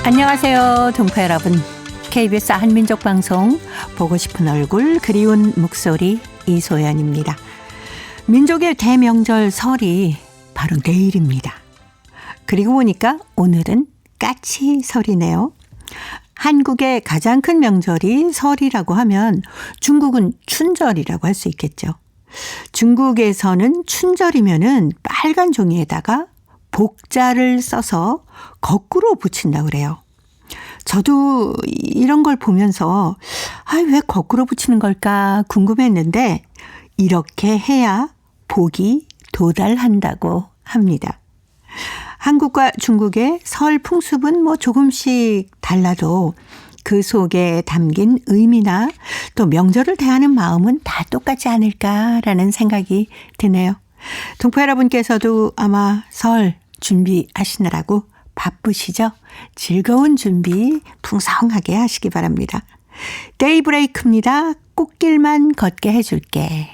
안녕하세요, 동포 여러분. KBS 한민족방송 보고 싶은 얼굴 그리운 목소리 이소연입니다. 민족의 대명절 설이 바로 내일입니다. 그리고 보니까 오늘은 까치설이네요. 한국의 가장 큰 명절이 설이라고 하면 중국은 춘절이라고 할 수 있겠죠. 중국에서는 춘절이면은 빨간 종이에다가 복자를 써서 거꾸로 붙인다고 그래요. 저도 이런 걸 보면서 왜 거꾸로 붙이는 걸까 궁금했는데 이렇게 해야 복이 도달한다고 합니다. 한국과 중국의 설 풍습은 조금씩 달라도 그 속에 담긴 의미나 또 명절을 대하는 마음은 다 똑같지 않을까라는 생각이 드네요. 동포 여러분께서도 아마 설 준비하시느라고 바쁘시죠? 즐거운 준비 풍성하게 하시기 바랍니다. 데이브레이크입니다. 꽃길만 걷게 해줄게.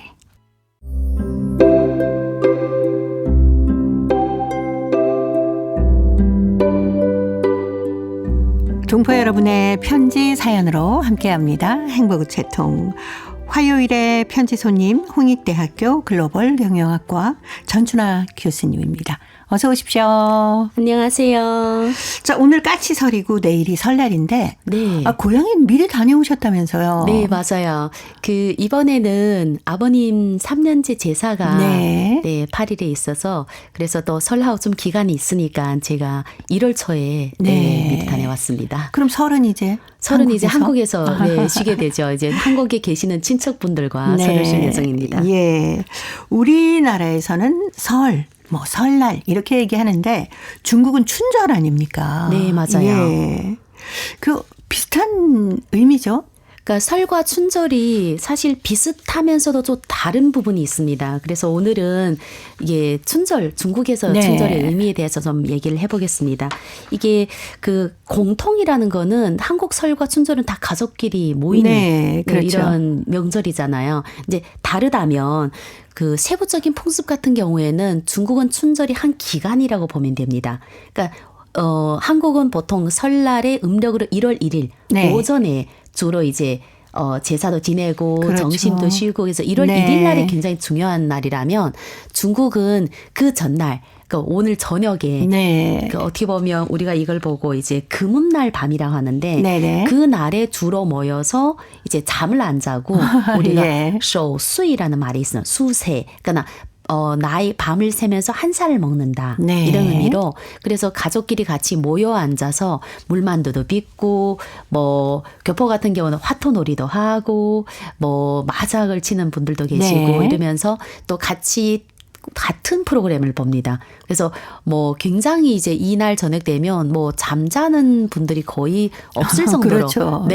동포 여러분의 편지 사연으로 함께합니다. 행복우체통. 화요일에 편지 손님 홍익대학교 글로벌 경영학과 전춘아 교수님입니다. 어서 오십시오. 안녕하세요. 자, 오늘 까치설이고 내일이 설날인데 네. 고향에 미리 다녀오셨다면서요. 네, 맞아요. 이번에는 아버님 3년째 제사가 네. 8일에 있어서 그래서 또 설하고 좀 기간이 있으니까 제가 1월 초에 미리 다녀왔습니다. 그럼 설은 이제 이제 한국에서 쉬게 되죠. 이제 한국에 계시는 친척분들과 설을 쉴 예정입니다. 예. 우리나라에서는 설날 이렇게 얘기하는데 중국은 춘절 아닙니까? 네, 맞아요. 예. 그 비슷한 의미죠? 그러니까 설과 춘절이 사실 비슷하면서도 좀 다른 부분이 있습니다. 그래서 오늘은 이게 중국에서 춘절의 의미에 대해서 좀 얘기를 해보겠습니다. 이게 공통이라는 거는 한국 설과 춘절은 다 가족끼리 모이는 그렇죠. 이런 명절이잖아요. 이제 다르다면 세부적인 풍습 같은 경우에는 중국은 춘절이 한 기간이라고 보면 됩니다. 그러니까 한국은 보통 설날의 음력으로 1월 1일 오전에 주로 이제 제사도 지내고 그렇죠. 점심도 쉬고 그래서 1월 1일 날이 굉장히 중요한 날이라면 중국은 그 전날 오늘 저녁에 어떻게 보면 우리가 이걸 보고 이제 금음날 밤이라고 하는데 그 날에 주로 모여서 이제 잠을 안 자고 우리가 쇼수이라는 말이 있어요. 수세. 그러니까 나이 밤을 새면서 한 살을 먹는다. 이런 의미로 그래서 가족끼리 같이 모여 앉아서 물만두도 빚고 교포 같은 경우는 화토놀이도 하고 마작을 치는 분들도 계시고 이러면서 또 같은 프로그램을 봅니다. 그래서 굉장히 이제 이날 저녁 되면 잠자는 분들이 거의 없을 정도로 그렇죠.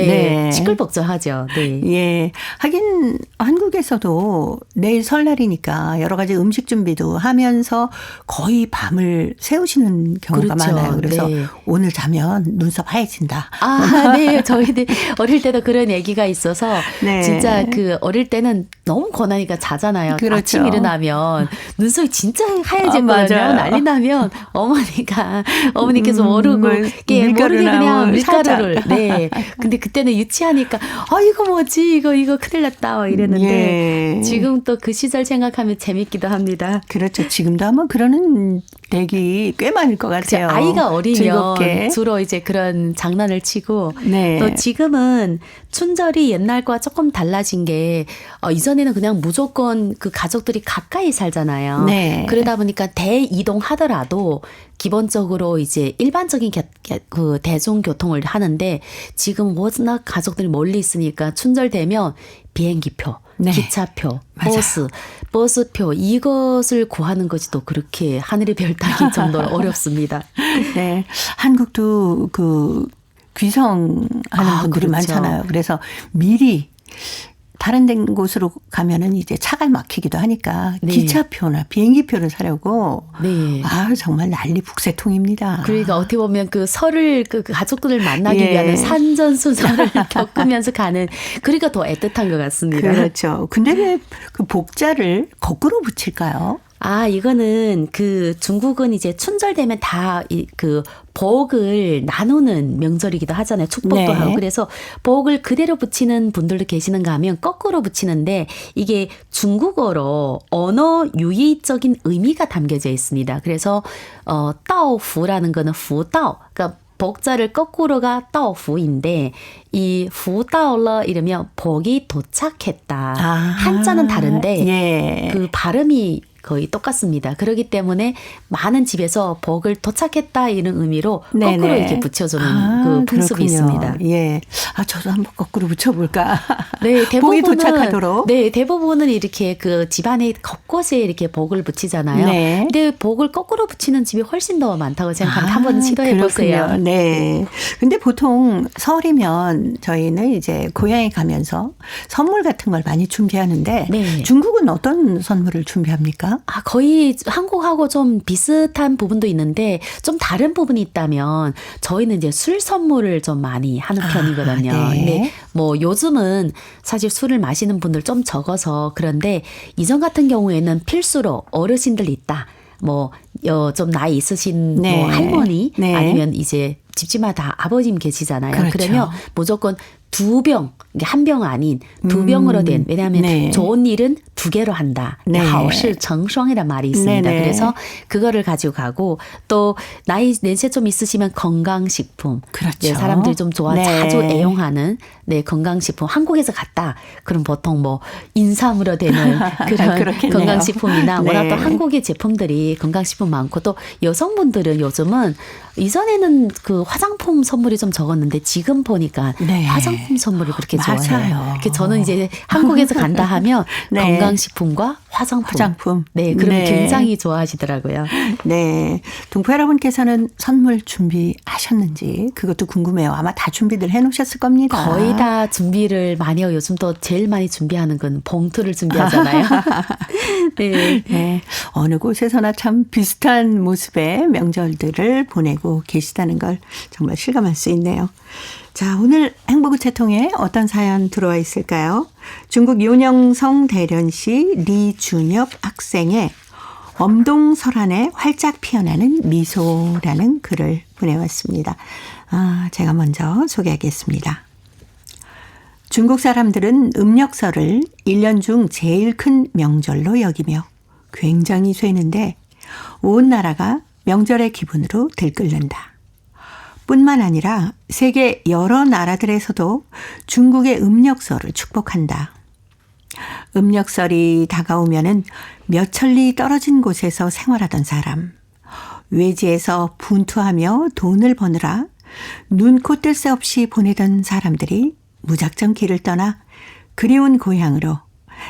시끌벅적하죠. 예. 하긴 한국에서도 내일 설날이니까 여러 가지 음식 준비도 하면서 거의 밤을 새우시는 경우가 많아요. 그래서 오늘 자면 눈썹 하얘진다. 네. 저희들 어릴 때도 그런 얘기가 있어서 진짜 어릴 때는 너무 권하니까 자잖아요. 그렇죠. 아침 일어나면 눈썹이 진짜 하얘지거든요. 난리 나면 어머니께서 모르고 모르게 그냥 밀가루를 근데 그때는 유치하니까 이거 뭐지 이거 큰일 났다 이랬는데 지금 또 그 시절 생각하면 재밌기도 합니다. 그렇죠. 지금도 아마 그러는 댁이 꽤 많을 것 같아요. 아이가 어리면 즐겁게. 주로 이제 그런 장난을 치고 또 지금은 춘절이 옛날과 조금 달라진 게 이전에는 그냥 무조건 그 가족들이 가까이 살잖아요. 그러다 보니까 대이동하더라도 기본적으로 이제 일반적인 대중교통을 하는데 지금 워낙 가족들이 멀리 있으니까 춘절 되면 비행기표, 기차표, 버스표 이것을 구하는 것이 또 그렇게 하늘의 별 따기 정도로 어렵습니다. 네, 한국도 귀성하는 분들이 많잖아요. 그래서 미리 다른 데 곳으로 가면은 이제 차가 막히기도 하니까 기차표나 비행기표를 사려고 정말 난리 북새통입니다. 그러니까 어떻게 보면 설을 가족들을 만나기 위한 산전수전을 겪으면서 가는 그러니까 더 애틋한 것 같습니다. 그렇죠. 근데 왜 그 복자를 거꾸로 붙일까요? 이거는 그 중국은 이제 춘절되면 다 그 복을 나누는 명절이기도 하잖아요. 축복도 네. 하고. 그래서 복을 그대로 붙이는 분들도 계시는가 하면 거꾸로 붙이는데 이게 중국어로 언어 유의적인 의미가 담겨져 있습니다. 그래서 따오후라는 거는 후따오. 그러니까 복자를 거꾸로가 따오후인데 이 후따오러 이러면 복이 도착했다. 한자는 다른데 예. 그 발음이 거의 똑같습니다. 그렇기 때문에 많은 집에서 복을 도착했다 이런 의미로 네네. 거꾸로 이렇게 붙여주는 그 풍습이 그렇군요. 있습니다. 예. 저도 한번 거꾸로 붙여볼까. 네, 복이 도착하도록. 네, 대부분은 이렇게 그 집안에 곳곳에 이렇게 복을 붙이잖아요. 네. 근데 복을 거꾸로 붙이는 집이 훨씬 더 많다고 생각합니다. 한번 시도해 보세요. 네. 근데 보통 설이면 저희는 이제 고향에 가면서 선물 같은 걸 많이 준비하는데 네. 중국은 어떤 선물을 준비합니까? 거의 한국하고 좀 비슷한 부분도 있는데 좀 다른 부분이 있다면 저희는 이제 술 선물을 좀 많이 하는 편이거든요. 네. 근데 뭐 요즘은 사실 술을 마시는 분들 좀 적어서 그런데 이전 같은 경우에는 필수로 어르신들 있다. 뭐 좀 나이 있으신 네. 뭐 할머니 네. 아니면 이제 집집마다 아버님 계시잖아요. 그렇죠. 그러면 무조건 2병, 이게 한 병 아닌 2병으로 된, 왜냐하면 네. 좋은 일은 2개로 한다. 네. 好事成双이란 말이 있습니다. 네네. 그래서 그거를 가지고 가고 또 나이 연세 좀 있으시면 건강식품. 그렇죠. 네, 사람들이 좀 네. 자주 애용하는 건강식품. 한국에서 갔다. 그럼 보통 뭐 인삼으로 되는 그런 그렇겠네요. 건강식품이나 네. 워낙 또 한국의 제품들이 건강식품 많고 또 여성분들은 요즘은 이전에는 그 화장품 선물이 좀 적었는데 지금 보니까 네. 화장품 선물을 그렇게 맞아요. 좋아해요. 저는 이제 한국에서 간다 하면 네. 건강식품과 화장품. 네, 그럼 네. 굉장히 좋아하시더라고요. 네. 동포 여러분께서는 선물 준비하셨는지 그것도 궁금해요. 아마 다 준비들 해놓으셨을 겁니다. 거의 다 준비를 많이 해요. 요즘 또 제일 많이 준비하는 건 봉투를 준비하잖아요. 네. 네. 어느 곳에서나 참 비슷한 모습의 명절들을 보내고 계시다는 걸 정말 실감할 수 있네요. 자, 오늘 행복우체통에 어떤 사연 들어와 있을까요? 중국 요녕성 대련시 리준엽 학생의 엄동설안에 활짝 피어나는 미소라는 글을 보내왔습니다. 제가 먼저 소개하겠습니다. 중국 사람들은 음력설을 1년 중 제일 큰 명절로 여기며 굉장히 쇠는데 온 나라가 명절의 기분으로 들끓는다. 뿐만 아니라 세계 여러 나라들에서도 중국의 음력설을 축복한다. 음력설이 다가오면은 몇 천리 떨어진 곳에서 생활하던 사람, 외지에서 분투하며 돈을 버느라 눈코 뜰 새 없이 보내던 사람들이 무작정 길을 떠나 그리운 고향으로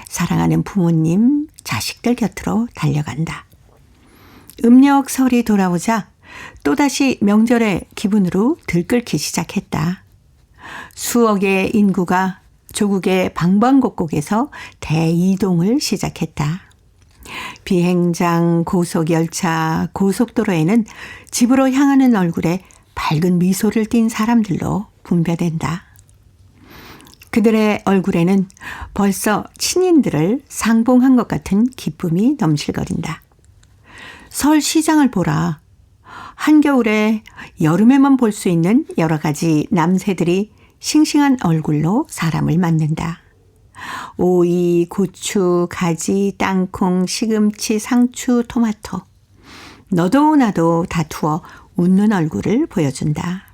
사랑하는 부모님, 자식들 곁으로 달려간다. 음력설이 돌아오자 또다시 명절의 기분으로 들끓기 시작했다. 수억의 인구가 조국의 방방곡곡에서 대이동을 시작했다. 비행장, 고속열차, 고속도로에는 집으로 향하는 얼굴에 밝은 미소를 띤 사람들로 분배된다. 그들의 얼굴에는 벌써 친인들을 상봉한 것 같은 기쁨이 넘실거린다. 설 시장을 보라. 한겨울에 여름에만 볼 수 있는 여러 가지 남새들이 싱싱한 얼굴로 사람을 맞는다. 오이, 고추, 가지, 땅콩, 시금치, 상추, 토마토. 너도 나도 다투어 웃는 얼굴을 보여준다.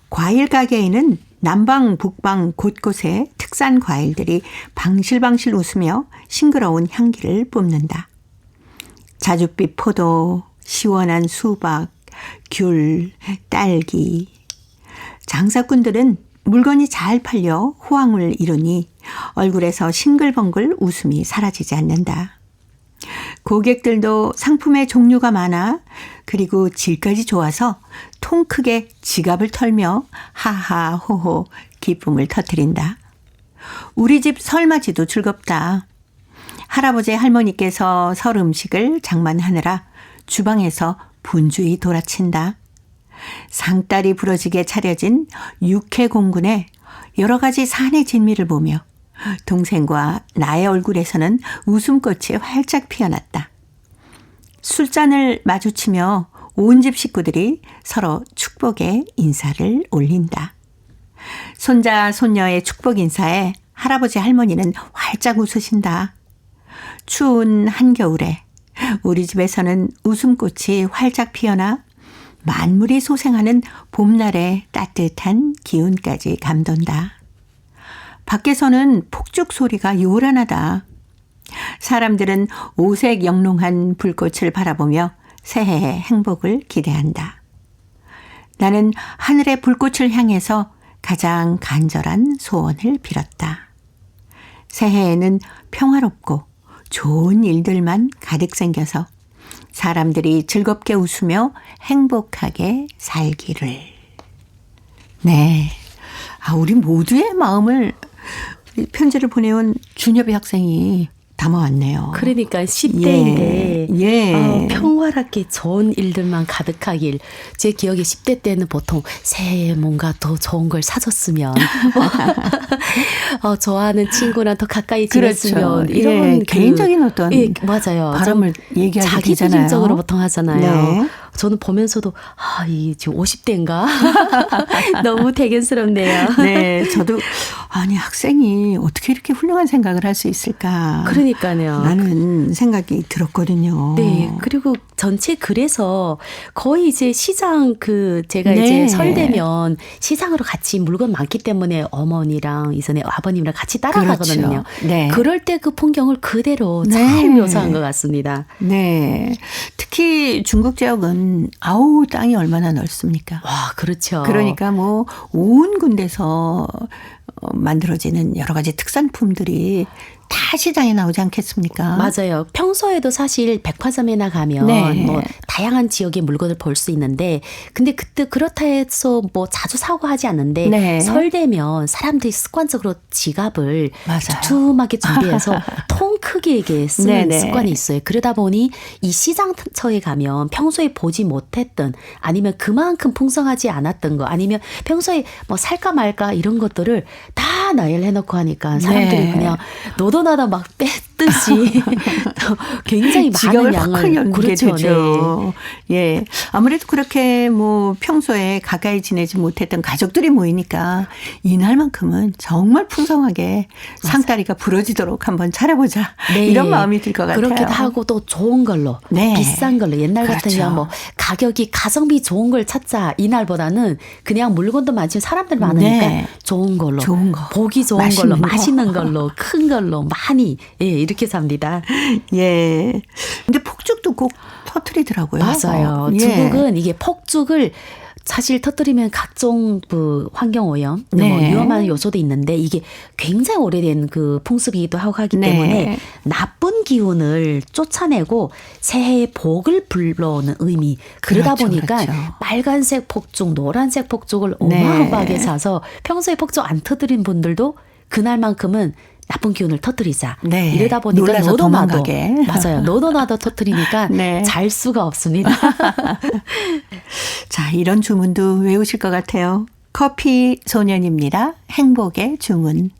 과일 가게에는 남방, 북방 곳곳에 특산 과일들이 방실방실 웃으며 싱그러운 향기를 뿜는다. 자줏빛 포도, 시원한 수박, 귤, 딸기. 장사꾼들은 물건이 잘 팔려 호황을 이루니 얼굴에서 싱글벙글 웃음이 사라지지 않는다. 고객들도 상품의 종류가 많아 그리고 질까지 좋아서 통 크게 지갑을 털며 하하 호호 기쁨을 터뜨린다. 우리 집 설맞이도 즐겁다. 할아버지 할머니께서 설 음식을 장만하느라 주방에서 분주히 돌아친다. 상다리 부러지게 차려진 육회 공군에 여러 가지 산의 진미를 보며 동생과 나의 얼굴에서는 웃음꽃이 활짝 피어났다. 술잔을 마주치며 온 집 식구들이 서로 축복의 인사를 올린다. 손자, 손녀의 축복 인사에 할아버지, 할머니는 활짝 웃으신다. 추운 한겨울에 우리 집에서는 웃음꽃이 활짝 피어나 만물이 소생하는 봄날의 따뜻한 기운까지 감돈다. 밖에서는 폭죽 소리가 요란하다. 사람들은 오색 영롱한 불꽃을 바라보며 새해의 행복을 기대한다. 나는 하늘의 불꽃을 향해서 가장 간절한 소원을 빌었다. 새해에는 평화롭고 좋은 일들만 가득 생겨서 사람들이 즐겁게 웃으며 행복하게 살기를. 네. 우리 모두의 마음을 편지를 보내온 준엽이 학생이 담아왔네요. 그러니까 10대인데 예. 평화롭게 좋은 일들만 가득하길. 제 기억에 10대 때는 보통 새해에 뭔가 더 좋은 걸 사줬으면 좋아하는 친구랑 더 가까이 지냈으면 그렇죠. 이런 개인적인 어떤 맞아요. 바람을 얘기하게 자기 되잖아요. 중심적으로 보통 하잖아요. 네. 저는 보면서도 이 지금 50대인가? 너무 대견스럽네요. 네, 저도 아니 학생이 어떻게 이렇게 훌륭한 생각을 할 수 있을까? 그러니까요. 라는 생각이 들었거든요. 네, 그리고 전체 글에서 거의 이제 시장 제가 네. 이제 설 되면 시장으로 같이 물건 많기 때문에 어머니랑 이전에 아버님이랑 같이 따라가거든요. 그렇죠. 네. 그럴 때 그 풍경을 그대로 네. 잘 묘사한 것 같습니다. 네, 특히 중국 지역은 땅이 얼마나 넓습니까? 와, 그렇죠. 그러니까 뭐 온 군데서 만들어지는 여러 가지 특산품들이 다 시장에 나오지 않겠습니까? 맞아요. 평소에도 사실 백화점에나 가면 네. 뭐 다양한 지역의 물건을 볼 수 있는데 근데 그때 그렇다 해서 뭐 자주 사고 하지 않는데 네. 설 되면 사람들이 습관적으로 지갑을 맞아요. 두툼하게 준비해서 통 크게 쓰는 네네. 습관이 있어요. 그러다 보니 이 시장처에 가면 평소에 보지 못했던 아니면 그만큼 풍성하지 않았던 거 아니면 평소에 뭐 살까 말까 이런 것들을 다 나열해놓고 하니까 사람들이 네. 그냥 너도나도 막 뺐듯이 굉장히 많은 양을 그렇죠. 되죠. 네. 예, 아무래도 그렇게 뭐 평소에 가까이 지내지 못했던 가족들이 모이니까 이날만큼은 정말 풍성하게 상다리가 부러지도록 한번 차려보자. 네. 이런 마음이 들 것 같아요. 그렇게도 하고 또 좋은 걸로 네. 비싼 걸로 옛날 그렇죠. 같으면 뭐 가격이 가성비 좋은 걸 찾자 이날보다는 그냥 물건도 많지만 사람들 많으니까 네. 좋은 걸로 좋은 거. 보기 좋은 맛있는 걸로 거. 맛있는 걸로 큰 걸로 많이 이렇게 삽니다. 예. 근데 폭죽도 꼭 터뜨리더라고요. 맞아요. 예. 중국은 이게 폭죽을 사실 터뜨리면 각종 환경오염, 네. 뭐 위험한 요소도 있는데 이게 굉장히 오래된 풍습이기도 하고 하기 네. 때문에 나쁜 기운을 쫓아내고 새해의 복을 불러오는 의미. 그러다 그렇죠, 보니까 그렇죠. 빨간색 폭죽, 노란색 폭죽을 네. 어마어마하게 사서 평소에 폭죽 안 터뜨린 분들도 그날만큼은 나쁜 기운을 터뜨리자. 네. 이러다 보니까 놀라서 너도 나도 도망가게. 맞아요. 너도 나도 터뜨리니까 네. 잘 수가 없습니다. 자, 이런 주문도 외우실 것 같아요. 커피 소년입니다. 행복의 주문.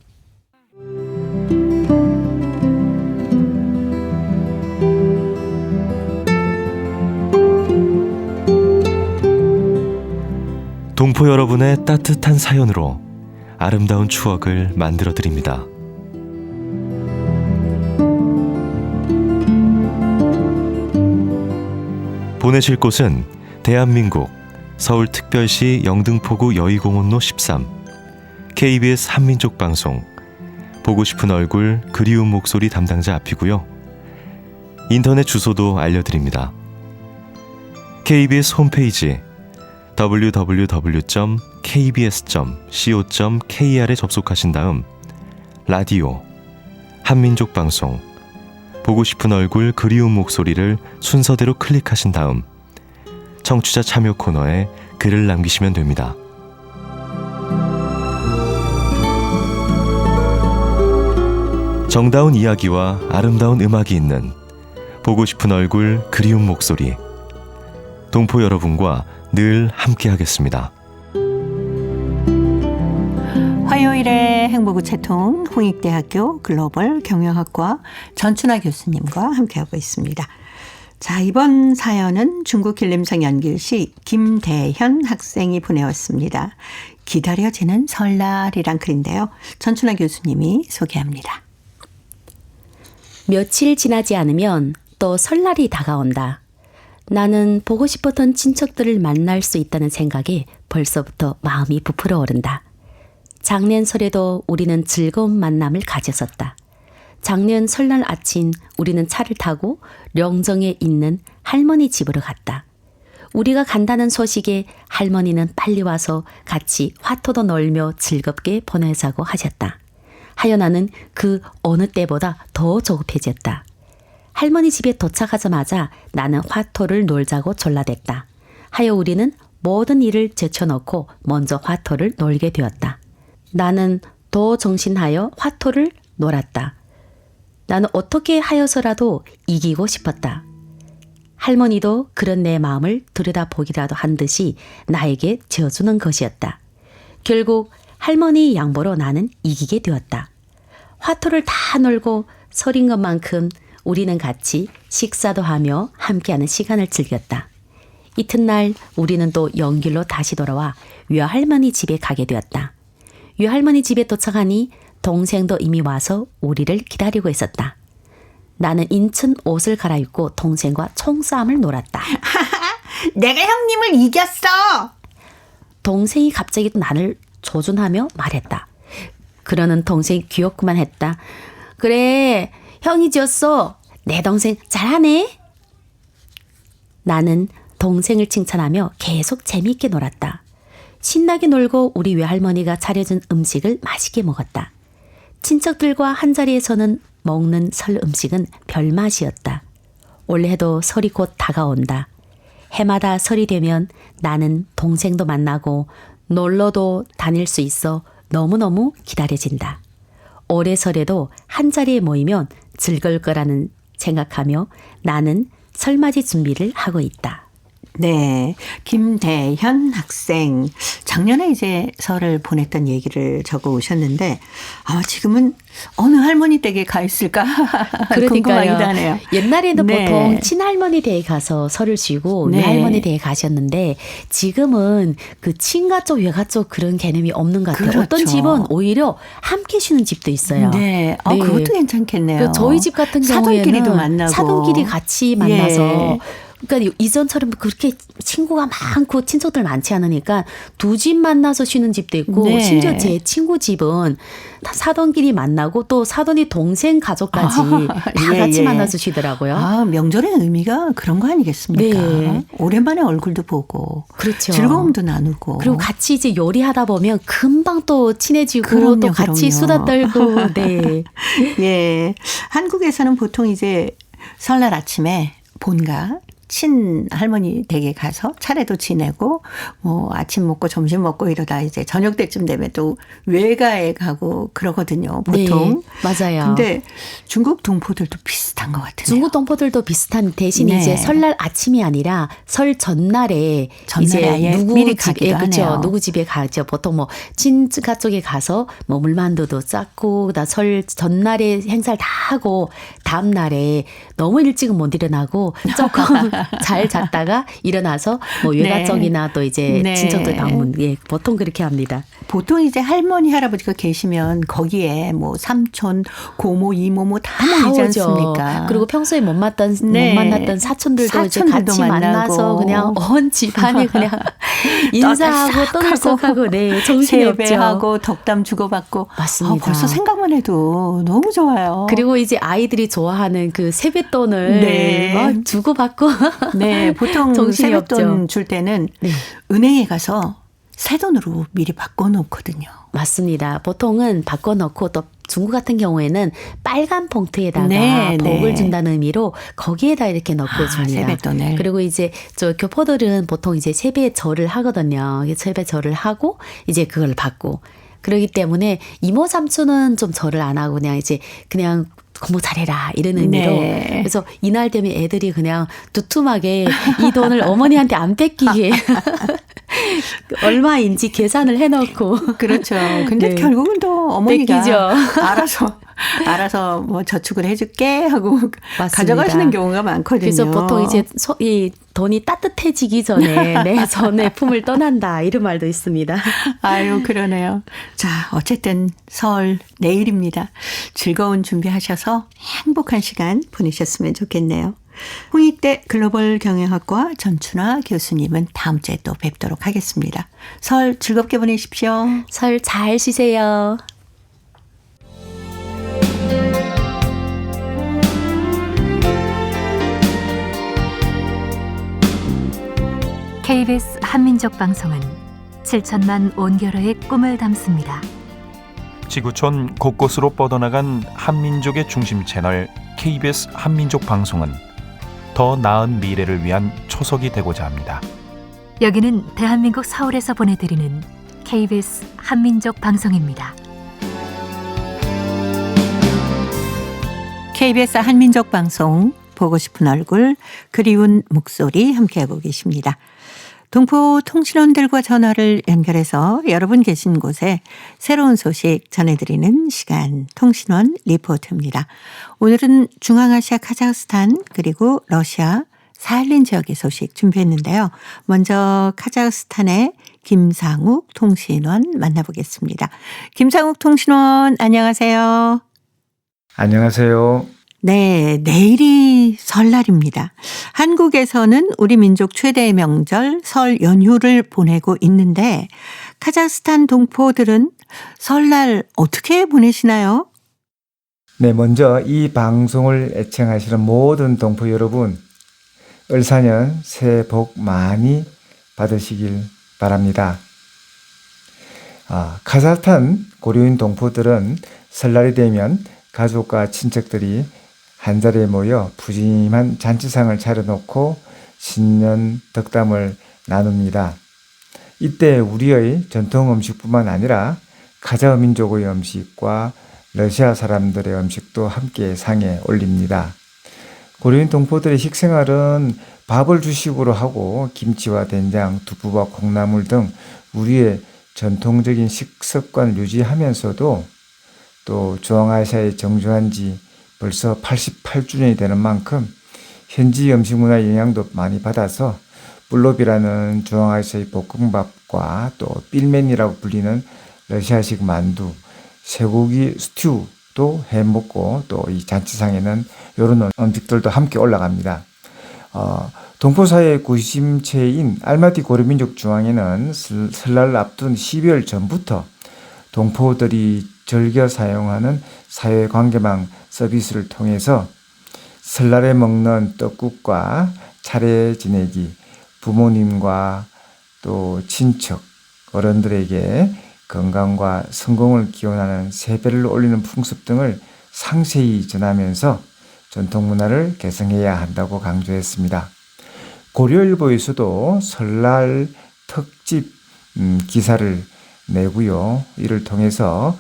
동포 여러분의 따뜻한 사연으로 아름다운 추억을 만들어 드립니다. 보내실 곳은 대한민국 서울특별시 영등포구 여의공원로 13 KBS 한민족 방송 보고 싶은 얼굴 그리운 목소리 담당자 앞이고요. 인터넷 주소도 알려드립니다. KBS 홈페이지 www.kbs.co.kr에 접속하신 다음 라디오 한민족 방송 보고 싶은 얼굴 그리운 목소리를 순서대로 클릭하신 다음 청취자 참여 코너에 글을 남기시면 됩니다. 정다운 이야기와 아름다운 음악이 있는 보고 싶은 얼굴 그리운 목소리 동포 여러분과 늘 함께하겠습니다. 화요일에 행복우체통 홍익대학교 글로벌 경영학과 전춘아 교수님과 함께하고 있습니다. 자, 이번 사연은 중국 길림성 연길시 김대현 학생이 보내왔습니다. 기다려지는 설날이란 글인데요. 전춘아 교수님이 소개합니다. 며칠 지나지 않으면 또 설날이 다가온다. 나는 보고 싶었던 친척들을 만날 수 있다는 생각에 벌써부터 마음이 부풀어 오른다. 작년 설에도 우리는 즐거운 만남을 가졌었다. 작년 설날 아침 우리는 차를 타고 령정에 있는 할머니 집으로 갔다. 우리가 간다는 소식에 할머니는 빨리 와서 같이 화토도 놀며 즐겁게 보내자고 하셨다. 하여 나는 그 어느 때보다 더 조급해졌다. 할머니 집에 도착하자마자 나는 화토를 놀자고 졸라댔다. 하여 우리는 모든 일을 제쳐놓고 먼저 화토를 놀게 되었다. 나는 더 정신하여 화토를 놀았다. 나는 어떻게 하여서라도 이기고 싶었다. 할머니도 그런 내 마음을 들여다보기라도 한 듯이 나에게 지어주는 것이었다. 결국 할머니 양보로 나는 이기게 되었다. 화토를 다 놀고 설인 것만큼 우리는 같이 식사도 하며 함께하는 시간을 즐겼다. 이튿날 우리는 또 연길로 다시 돌아와 외할머니 집에 가게 되었다. 외할머니 집에 도착하니 동생도 이미 와서 우리를 기다리고 있었다. 나는 인천 옷을 갈아입고 동생과 총싸움을 놀았다. 내가 형님을 이겼어. 동생이 갑자기 나를 조준하며 말했다. 그러는 동생이 귀엽구만 했다. 그래, 형이 지었어. 내 동생 잘하네. 나는 동생을 칭찬하며 계속 재미있게 놀았다. 신나게 놀고 우리 외할머니가 차려준 음식을 맛있게 먹었다. 친척들과 한자리에서는 먹는 설 음식은 별맛이었다. 올해도 설이 곧 다가온다. 해마다 설이 되면 나는 동생도 만나고 놀러도 다닐 수 있어 너무너무 기다려진다. 올해 설에도 한자리에 모이면 즐거울 거라는 생각하며 나는 설맞이 준비를 하고 있다. 네, 김대현 학생. 작년에 이제 설을 보냈던 얘기를 적어 오셨는데 지금은 어느 할머니 댁에 가 있을까 궁금하기도 하네요. 옛날에는 보통 친할머니 댁에 가서 설을 쉬고 외할머니 댁에 가셨는데 지금은 그 친가 쪽 외가 쪽 그런 개념이 없는 것 같아요. 그렇죠. 어떤 집은 오히려 함께 쉬는 집도 있어요. 네, 그것도 괜찮겠네요. 저희 집 같은 경우에는 사돈끼리도 만나고 사돈끼리 같이 만나서 그러니까 이전처럼 그렇게 친구가 많고 친척들 많지 않으니까 두 집 만나서 쉬는 집도 있고 심지어 제 친구 집은 사돈끼리 만나고 또 사돈이 동생 가족까지 다 같이 만나서 쉬더라고요. 명절의 의미가 그런 거 아니겠습니까? 네. 오랜만에 얼굴도 보고 그렇죠. 즐거움도 나누고 그리고 같이 이제 요리하다 보면 금방 또 친해지고 또 같이 수다 떨고 네. 예. 한국에서는 보통 이제 설날 아침에 본가 친할머니 댁에 가서 차례도 지내고 아침 먹고 점심 먹고 이러다 이제 저녁 때쯤 되면 또 외가에 가고 그러거든요. 보통. 네, 맞아요. 근데 중국 동포들도 비슷한 것 같아요. 중국 동포들도 비슷한 대신 이제 설날 아침이 아니라 설 전날에 이제 누구 집에 그렇죠. 누구 집에 가죠. 보통 친가 쪽에 가서 물만두도 쌓고 그다음 설 전날에 행사를 다 하고 다음 날에 너무 일찍은 못 일어나고 조금 잘 잤다가 일어나서 외가 쪽이나 또 이제 친척들 방문 보통 그렇게 합니다. 보통 이제 할머니 할아버지가 계시면 거기에 삼촌 고모 이모 다 모이지 않습니까? 그리고 평소에 못 만났던 사촌들도 이제 같이 만나서 그냥 온 집안이 그냥 인사하고 떠들썩하고 정신이 없죠. 세배하고 덕담 주고받고 맞습니다. 벌써 생각만 해도 너무 좋아요. 그리고 이제 아이들이 좋아하는 그 세뱃돈을 주고받고 보통 세뱃돈 줄 때는 은행에 가서 새 돈으로 미리 바꿔놓거든요. 맞습니다. 보통은 바꿔놓고 또 중국 같은 경우에는 빨간 봉투에다가 복을 준다는 의미로 거기에다 이렇게 넣고 줍니다. 세뱃돈을. 그리고 이제 저 교포들은 보통 이제 세배절을 하거든요. 세배절을 하고 이제 그걸 받고 그러기 때문에 이모 삼촌은 좀 절을 안 하고 그냥 고모 잘해라 이런 의미로 그래서 이날 되면 애들이 그냥 두툼하게 이 돈을 어머니한테 안 뺏기게 얼마인지 계산을 해놓고. 그렇죠. 근데 네. 결국은 또 어머니가 뺏기죠. 알아서 뭐 저축을 해줄게 하고 맞습니다. 가져가시는 경우가 많거든요. 그래서 보통 이제 이 돈이 따뜻해지기 전에 내 손에 품을 떠난다 이런 말도 있습니다. 아유, 그러네요. 자, 어쨌든 설 내일입니다. 즐거운 준비하셔서 행복한 시간 보내셨으면 좋겠네요. 홍익대 글로벌 경영학과 전춘화 교수님은 다음 주에 또 뵙도록 하겠습니다. 설 즐겁게 보내십시오. 설 잘 쉬세요. KBS 한민족 방송은 7천만 온결어의 꿈을 담습니다. 지구촌 곳곳으로 뻗어나간 한민족의 중심 채널 KBS 한민족 방송은 더 나은 미래를 위한 초석이 되고자 합니다. 여기는 대한민국 서울에서 보내드리는 KBS 한민족 방송입니다. KBS 한민족 방송 보고 싶은 얼굴 그리운 목소리 함께하고 계십니다. 동포 통신원들과 전화를 연결해서 여러분 계신 곳에 새로운 소식 전해드리는 시간 통신원 리포트입니다. 오늘은 중앙아시아 카자흐스탄 그리고 러시아 사할린 지역의 소식 준비했는데요. 먼저 카자흐스탄의 김상욱 통신원 만나보겠습니다. 김상욱 통신원 안녕하세요. 안녕하세요. 네, 내일이 설날입니다. 한국에서는 우리 민족 최대의 명절 설 연휴를 보내고 있는데 카자흐스탄 동포들은 설날 어떻게 보내시나요? 네, 먼저 이 방송을 애청하시는 모든 동포 여러분, 을사년 새해 복 많이 받으시길 바랍니다. 카자흐스탄 고려인 동포들은 설날이 되면 가족과 친척들이 한자리에 모여 푸짐한 잔치상을 차려놓고 신년 덕담을 나눕니다. 이때 우리의 전통 음식뿐만 아니라 카자흐 민족의 음식과 러시아 사람들의 음식도 함께 상에 올립니다. 고려인 동포들의 식생활은 밥을 주식으로 하고 김치와 된장, 두부와 콩나물 등 우리의 전통적인 식습관을 유지하면서도 또 중앙아시아에 정주한 지 벌써 88주년이 되는 만큼 현지 음식 문화의 영향도 많이 받아서 블롭이라는 중앙아시아의 볶음밥과 또 필멘이라고 불리는 러시아식 만두, 쇠고기 스튜도 해먹고 또 이 잔치상에는 이런 음식들도 함께 올라갑니다. 동포사회의 구심체인 알마티 고려민족 중앙에는 설날 앞둔 12월 전부터 동포들이 즐겨 사용하는 사회관계망 서비스를 통해서 설날에 먹는 떡국과 차례 지내기, 부모님과 또 친척, 어른들에게 건강과 성공을 기원하는 세배를 올리는 풍습 등을 상세히 전하면서 전통 문화를 개성해야 한다고 강조했습니다. 고려일보에서도 설날 특집 기사를 내고요. 이를 통해서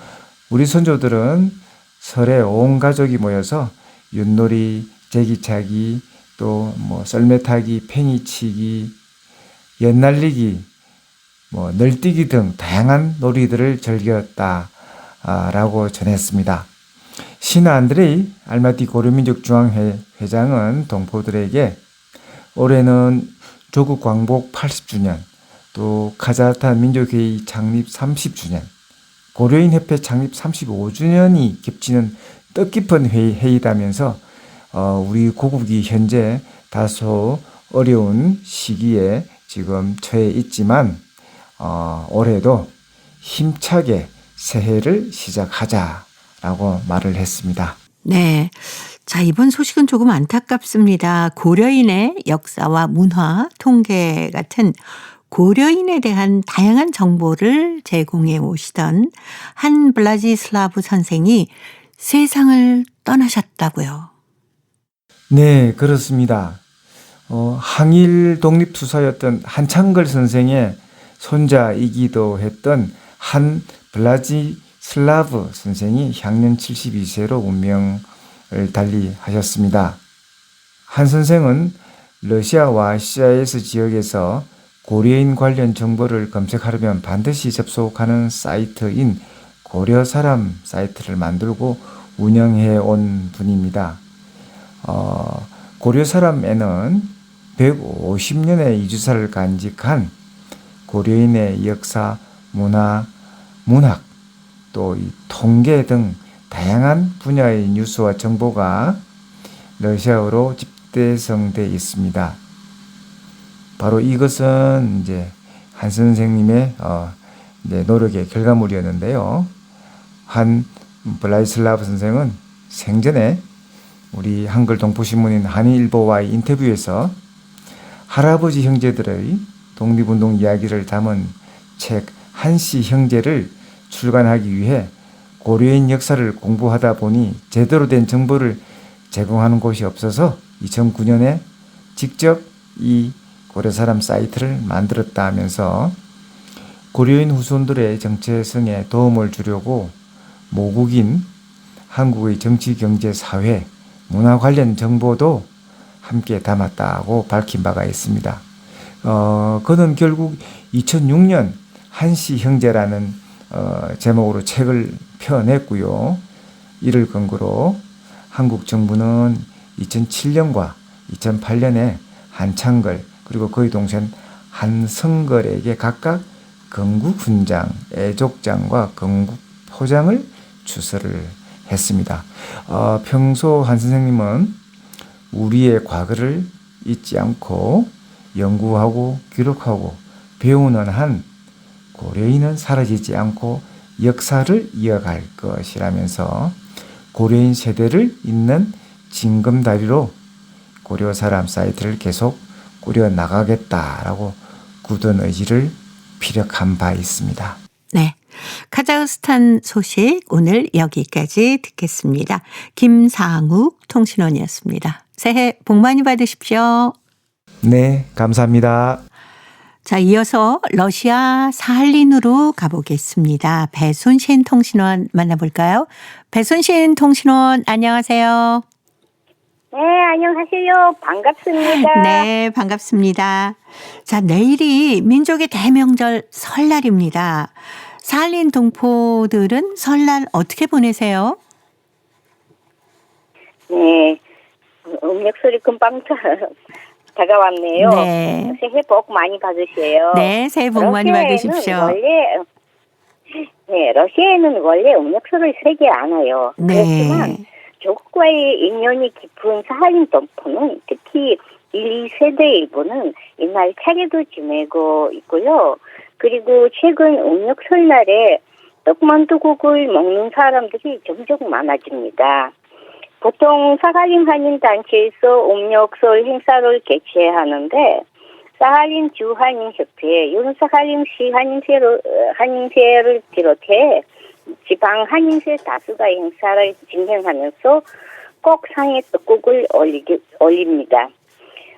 우리 선조들은 설에 온 가족이 모여서 윷놀이, 제기차기, 또 썰매 타기, 팽이치기, 연날리기, 널뛰기 등 다양한 놀이들을 즐겼다라고 전했습니다. 신하 안드레이 알마티 고려민족 중앙회 회장은 동포들에게 올해는 조국 광복 80주년, 또 카자흐스탄 민족회의 창립 30주년, 고려인협회 창립 35주년이 겹치는 뜻깊은 회의다면서 우리 고국이 현재 다소 어려운 시기에 지금 처해 있지만 올해도 힘차게 새해를 시작하자라고 말을 했습니다. 네. 자, 이번 소식은 조금 안타깝습니다. 고려인의 역사와 문화, 통계 같은 고려인에 대한 다양한 정보를 제공해 오시던 한 블라지슬라브 선생이 세상을 떠나셨다고요. 네, 그렇습니다. 항일 독립투사였던 한창걸 선생의 손자이기도 했던 한 블라지슬라브 선생이 향년 72세로 운명을 달리하셨습니다. 한 선생은 러시아와 시아에스 지역에서 고려인 관련 정보를 검색하려면 반드시 접속하는 사이트인 고려사람 사이트를 만들고 운영해 온 분입니다. 고려사람에는 150년의 이주사를 간직한 고려인의 역사, 문화, 문학, 또 이 통계 등 다양한 분야의 뉴스와 정보가 러시아어로 집대성되어 있습니다. 바로 이것은 이제 한 선생님의 이제 노력의 결과물이었는데요. 한 블라디슬라브 선생은 생전에 우리 한글 동포신문인 한일보와의 인터뷰에서 할아버지 형제들의 독립운동 이야기를 담은 책 한씨 형제를 출간하기 위해 고려인 역사를 공부하다 보니 제대로 된 정보를 제공하는 곳이 없어서 2009년에 직접 이 고려사람 사이트를 만들었다 하면서 고려인 후손들의 정체성에 도움을 주려고 모국인 한국의 정치, 경제, 사회, 문화 관련 정보도 함께 담았다고 밝힌 바가 있습니다. 그는 결국 2006년 한씨 형제라는 제목으로 책을 펴냈고요. 이를 근거로 한국 정부는 2007년과 2008년에 한창걸 그리고 그의 동생 한성걸에게 각각 건국훈장, 애족장과 건국포장을 주서를 했습니다. 평소 한 선생님은 우리의 과거를 잊지 않고 연구하고 기록하고 배우는 한 고려인은 사라지지 않고 역사를 이어갈 것이라면서 고려인 세대를 잇는 징검다리로 고려사람 사이트를 계속 꾸려나가겠다라고 굳은 의지를 피력한 바 있습니다. 네. 카자흐스탄 소식 오늘 여기까지 듣겠습니다. 김상욱 통신원이었습니다. 새해 복 많이 받으십시오. 네, 감사합니다. 자, 이어서 러시아 사할린으로 가보겠습니다. 배순신 통신원 만나볼까요? 배순신 통신원 안녕하세요. 네, 안녕하세요. 반갑습니다. 네, 반갑습니다. 자, 내일이 민족의 대명절 설날입니다. 사할린 동포들은 설날 어떻게 보내세요? 네, 음력설이 금방 다가왔네요. 네. 새해 복 많이 받으세요. 네, 새해 복 많이 받으십시오. 러시아에는 원래 음력설을 세지 않아요. 네. 그렇지만 조국과의 인연이 깊은 사할린 동포는 특히 1, 2세대 일부는 이날 차례도 지내고 있고요. 그리고 최근 음력 설날에 떡만두국을 먹는 사람들이 점점 많아집니다. 보통 사할린 한인단체에서 음력설 행사를 개최하는데 사할린 주한인협회, 윤사할린시 한인회를 비롯해 지방 한인회 다수가 행사를 진행하면서 꼭 상에 떡국을 올립니다.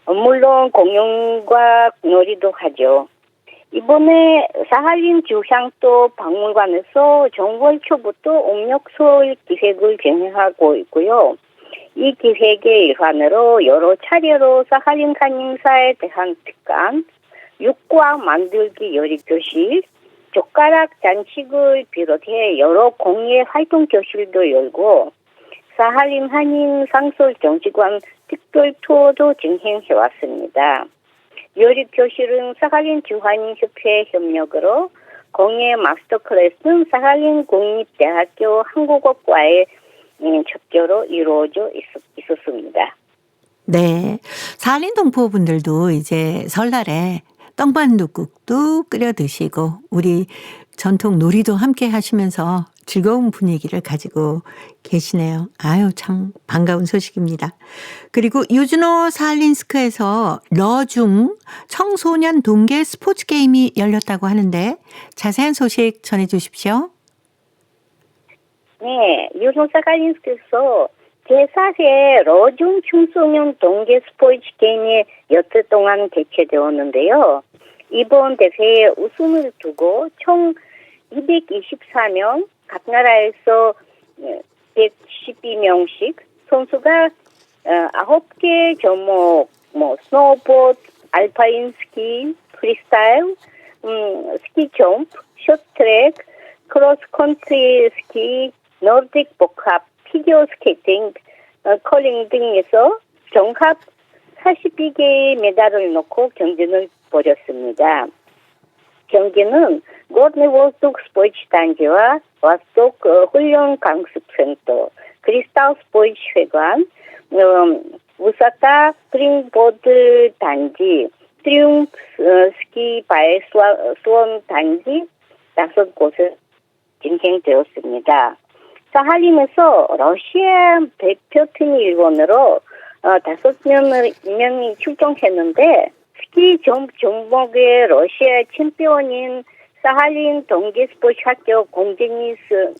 물론 공연과 놀이도 하죠. 이번에 사할린 주향도 박물관에서 정월 초부터 음력설 기획을 진행하고 있고요. 이 기획의 일환으로 여러 차례로 사할린 한인사에 대한 특강, 육과 만들기 요리교실, 젓가락 잔치를 비롯해 여러 공예 활동 교실도 열고 사할린 한인 상설 정치관 특별 투어도 진행해 왔습니다. 요리 교실은 사할린 주한인협회 협력으로 공예 마스터 클래스는 사할린 국립대학교 한국어과의 협조로 이루어져 있었습니다. 네, 사할린 동포분들도 이제 설날에 떡만둣국도 끓여 드시고 우리 전통 놀이도 함께 하시면서 즐거운 분위기를 가지고 계시네요. 아유, 참 반가운 소식입니다. 그리고 유즈노 사할린스크에서 러중 청소년 동계 스포츠 게임이 열렸다고 하는데 자세한 소식 전해 주십시오. 네, 유즈노 사할린스크에서 제4회 러중 청소년 동계 스포츠 게임이 여태 동안 개최되었는데요. 이번 대회에 우승을 두고 총 224명, 각 나라에서 112명씩 선수가 9개 종목, 스노보드, 알파인 스키, 프리스타일, 스키 점프, 쇼트트랙, 크로스컨트리 스키, 노르딕 복합, 피겨 스케이팅, 컬링 등에서 종합 42개의 메달을 놓고 경쟁을 벌였습니다. 경기는 고르네 워스톡 스포츠 단지와 워스톡 훈련 강습센터, 크리스탈 스포츠 회관, 우사카 스프링보드 단지, 트리움프 스키 바이애슬론 단지 5곳에 진행되었습니다. 사할린에서 러시아 대표팀이 일본으로 5명이 출동했는데 스키 종목의 러시아 챔피언인 사할린 동계스포츠학교 공제니스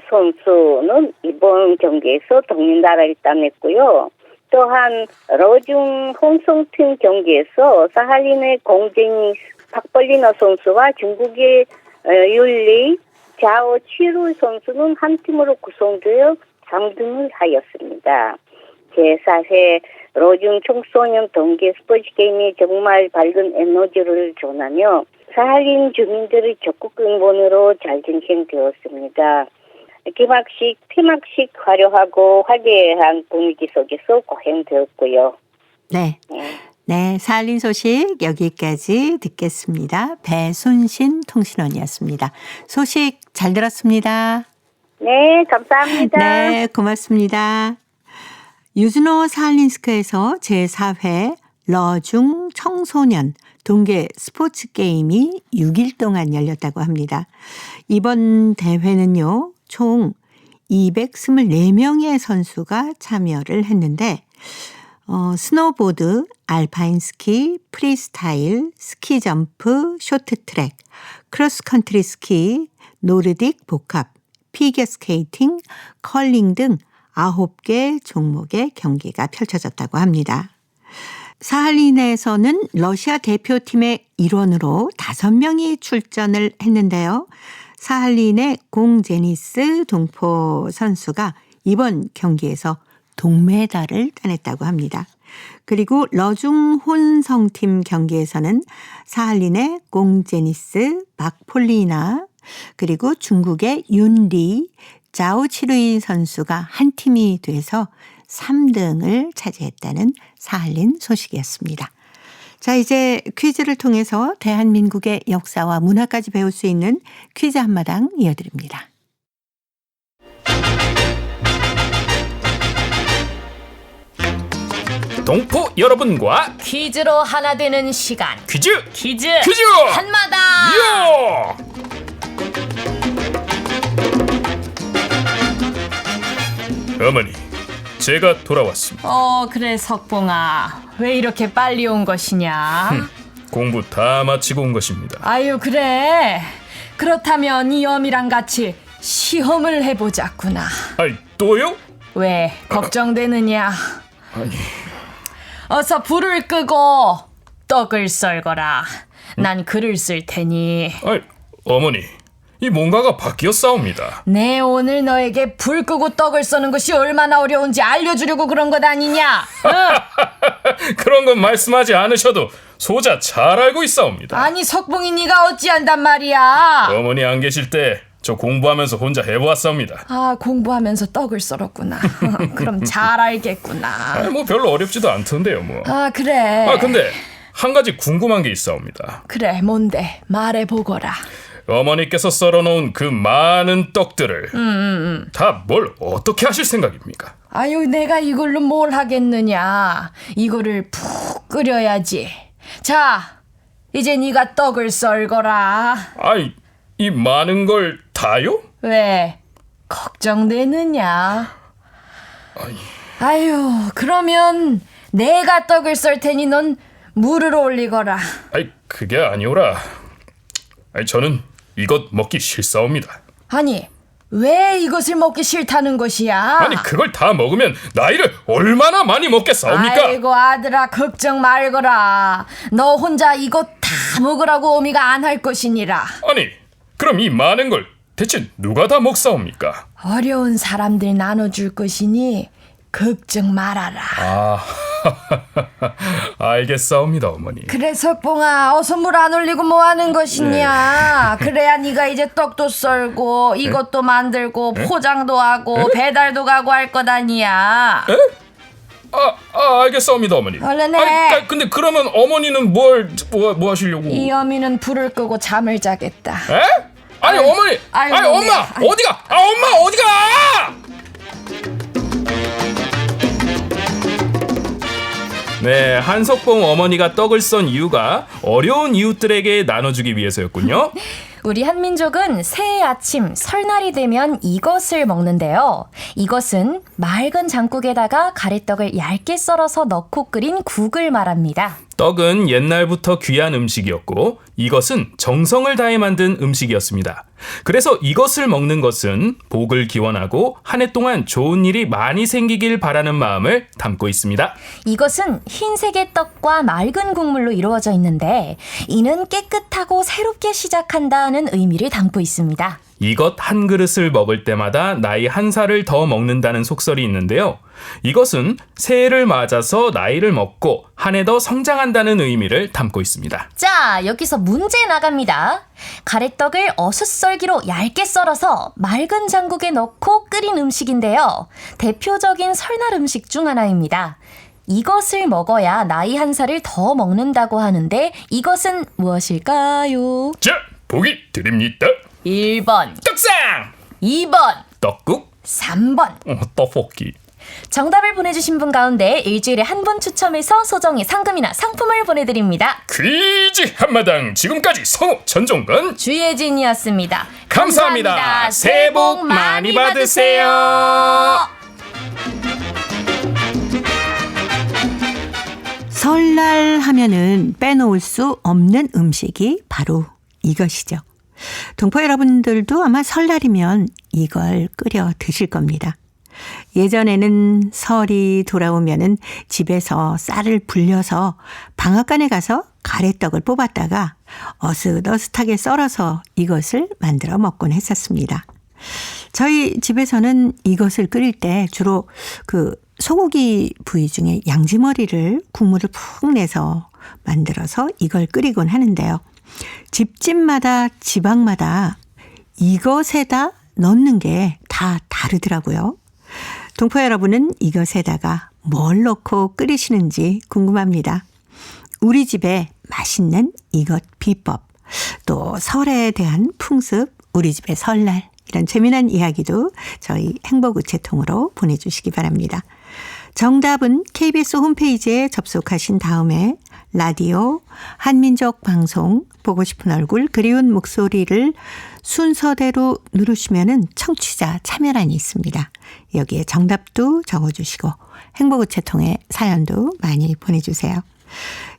선수는 이번 경기에서 동메달을 따냈고요. 또한 러중 혼성팀 경기에서 사할린의 공제니스 박벌리너 선수와 중국의 율리 자오 치루 선수는 한 팀으로 구성되어 3등을 하였습니다. 제4회 러중 청소년 동계 스포츠 게임이 정말 밝은 에너지를 전하며 사할린 주민들의 적극 응원으로 잘 진행되었습니다. 개막식, 폐막식 화려하고 화기애애한 분위기 속에서 거행되었고요. 네. 네, 사할린 소식 여기까지 듣겠습니다. 배순신 통신원이었습니다. 소식 잘 들었습니다. 네, 감사합니다. 네, 고맙습니다. 유즈노 사할린스크에서 제4회 러중 청소년 동계 스포츠 게임이 6일 동안 열렸다고 합니다. 이번 대회는요, 총 224명의 선수가 참여를 했는데 스노보드, 알파인 스키, 프리스타일, 스키 점프, 쇼트트랙, 크로스컨트리 스키, 노르딕 복합, 피겨 스케이팅, 컬링 등 9개 종목의 경기가 펼쳐졌다고 합니다. 사할린에서는 러시아 대표팀의 일원으로 5명이 출전을 했는데요. 사할린의 공제니스 동포 선수가 이번 경기에서 동메달을 따냈다고 합니다. 그리고 러중 혼성팀 경기에서는 사할린의 공제니스 박폴리나 그리고 중국의 윤리 자오치루이 선수가 한 팀이 돼서 3등을 차지했다는 사할린 소식이었습니다. 자, 이제 퀴즈를 통해서 대한민국의 역사와 문화까지 배울 수 있는 퀴즈 한마당 이어드립니다. 동포 여러분과 퀴즈로 하나 되는 시간. 퀴즈 한마당. 어머니, 제가 돌아왔습니다. 그래 석봉아, 왜 이렇게 빨리 온 것이냐? 공부 다 마치고 온 것입니다. 아유 그래. 그렇다면 이 엄이랑 같이 시험을 해보자꾸나. 아이, 또요? 왜 걱정되느냐? 아니, 어서 불을 끄고 떡을 썰거라. 난 글을 쓸 테니. 아이, 어머니, 이 뭔가가 바뀌었사옵니다. 내 오늘 너에게 불 끄고 떡을 써는 것이 얼마나 어려운지 알려주려고 그런 것 아니냐? 그런 건 말씀하지 않으셔도 소자 잘 알고 있사옵니다. 아니 석봉이 네가 어찌한단 말이야? 어머니 안 계실 때 저 공부하면서 혼자 해보았사옵니다. 아, 공부하면서 떡을 썰었구나. 그럼 잘 알겠구나. 아니, 뭐 별로 어렵지도 않던데요 뭐. 아 그래. 아, 근데 한 가지 궁금한 게 있사옵니다. 그래, 뭔데? 말해보거라. 어머니께서 썰어놓은 그 많은 떡들을 다 뭘 어떻게 하실 생각입니까? 아유, 내가 이걸로 뭘 하겠느냐. 이거를 푹 끓여야지. 자, 이제 네가 떡을 썰거라. 아이, 이 많은 걸 다요? 왜? 걱정되느냐? 아유, 그러면 내가 떡을 썰 테니 넌 물을 올리거라. 아이, 그게 아니오라. 아이, 저는 이것 먹기 싫사옵니다. 아니, 왜 이것을 먹기 싫다는 것이야? 아니, 그걸 다 먹으면 나이를 얼마나 많이 먹겠사옵니까? 아이고 아들아, 걱정 말거라. 너 혼자 이것 다 먹으라고 어미가 안 할 것이니라. 아니, 그럼 이 많은 걸 대체 누가 다 먹사옵니까? 어려운 사람들 나눠줄 것이니 걱정 말아라. 아, 알겠사옵니다, 어머니. 그래 석봉아 어서 물 안 올리고 뭐 하는 것이냐. 그래야 네가 이제 떡도 썰고 이것도 만들고 포장도 하고 배달도 가고 할 것 아니야. 알겠사옵니다, 어머니. 얼른 해. 근데 그러면 어머니는 뭐 하시려고? 이 어미는 불을 끄고 잠을 자겠다. 에? 아니 어머니, 아니 엄마 어디가? 엄마 어디가? 네, 한석봉 어머니가 떡을 썬 이유가 어려운 이웃들에게 나눠주기 위해서였군요. 우리 한민족은 새해 아침 설날이 되면 이것을 먹는데요. 이것은 맑은 장국에다가 가래떡을 얇게 썰어서 넣고 끓인 국을 말합니다. 떡은 옛날부터 귀한 음식이었고 이것은 정성을 다해 만든 음식이었습니다. 그래서 이것을 먹는 것은 복을 기원하고 한 해 동안 좋은 일이 많이 생기길 바라는 마음을 담고 있습니다. 이것은 흰색의 떡과 맑은 국물로 이루어져 있는데 이는 깨끗하고 새롭게 시작한다는 의미를 담고 있습니다. 이것 한 그릇을 먹을 때마다 나이 한 살을 더 먹는다는 속설이 있는데요. 이것은 새해를 맞아서 나이를 먹고 한 해 더 성장한다는 의미를 담고 있습니다. 자, 여기서 문제 나갑니다. 가래떡을 어슷썰기로 얇게 썰어서 맑은 장국에 넣고 끓인 음식인데요. 대표적인 설날 음식 중 하나입니다. 이것을 먹어야 나이 한 살을 더 먹는다고 하는데 이것은 무엇일까요? 자, 보기 드립니다. 1번 떡상, 2번 떡국, 3번 떡볶이. 정답을 보내주신 분 가운데 일주일에 한 분 추첨해서 소정의 상금이나 상품을 보내드립니다. 퀴즈 한마당 지금까지 성우 전종건 주예진이었습니다. 감사합니다. 새해 복 많이 받으세요. 설날 하면은 빼놓을 수 없는 음식이 바로 이것이죠. 동포 여러분들도 아마 설날이면 이걸 끓여 드실 겁니다. 예전에는 설이 돌아오면은 집에서 쌀을 불려서 방앗간에 가서 가래떡을 뽑았다가 어슷어슷하게 썰어서 이것을 만들어 먹곤 했었습니다. 저희 집에서는 이것을 끓일 때 주로 그 소고기 부위 중에 양지머리를 국물을 푹 내서 만들어서 이걸 끓이곤 하는데요. 집집마다 지방마다 이것에다 넣는 게 다 다르더라고요. 동포 여러분은 이것에다가 뭘 넣고 끓이시는지 궁금합니다. 우리 집의 맛있는 이것 비법, 또 설에 대한 풍습, 우리 집의 설날 이런 재미난 이야기도 저희 행복우체통으로 보내주시기 바랍니다. 정답은 KBS 홈페이지에 접속하신 다음에 라디오, 한민족 방송, 보고 싶은 얼굴, 그리운 목소리를 순서대로 누르시면은 청취자 참여란이 있습니다. 여기에 정답도 적어주시고 행복우체통에 사연도 많이 보내주세요.